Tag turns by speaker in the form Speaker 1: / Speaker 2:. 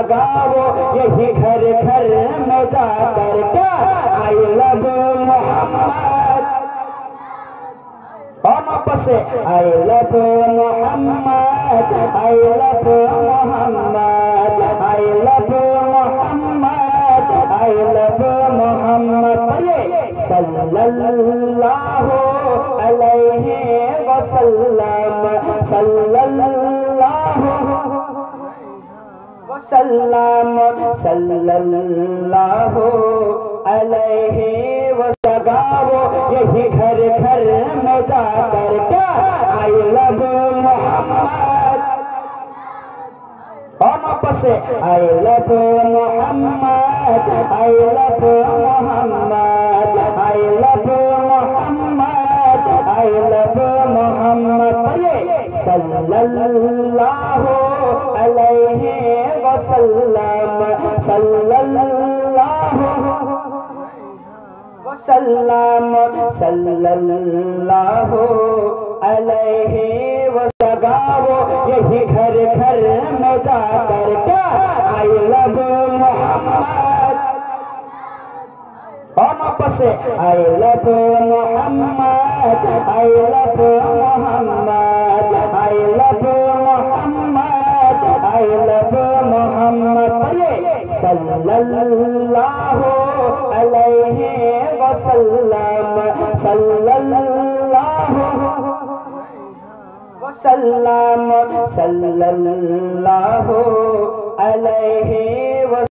Speaker 1: سگاؤ یہی گھر گھر میں جا کر کیا آئی لو محمد اور واپس سے آئی لو محمد آئی لو محمد آئی لو محمد آئی لو محمد پڑھیے صلی اللہ علیہ وسلم صلی اللہ وسلم صلی اللہ علیہ وسلم سگاؤ یہی گھر گھر میں جا کر کیا آئی لو محمد اور واپس سے آئی لو محمد آئی لو محمد آئی لو محمد آئی لو محمد پڑھیے صلی اللہ علیہ وسلم صلی اللہ وسلم صلی اللہ علیہ وسلم سگاؤ یہی گھر گھر میں جا کر کیا آئی لو محمد اور واپس سے آئی لو محمد آئی لو محمد آئی لو محمد آئی لو محمد پڑھیے صلی اللہ علیہ وسلم صلی اللہ وسلم صلی اللہ علیہ وسلم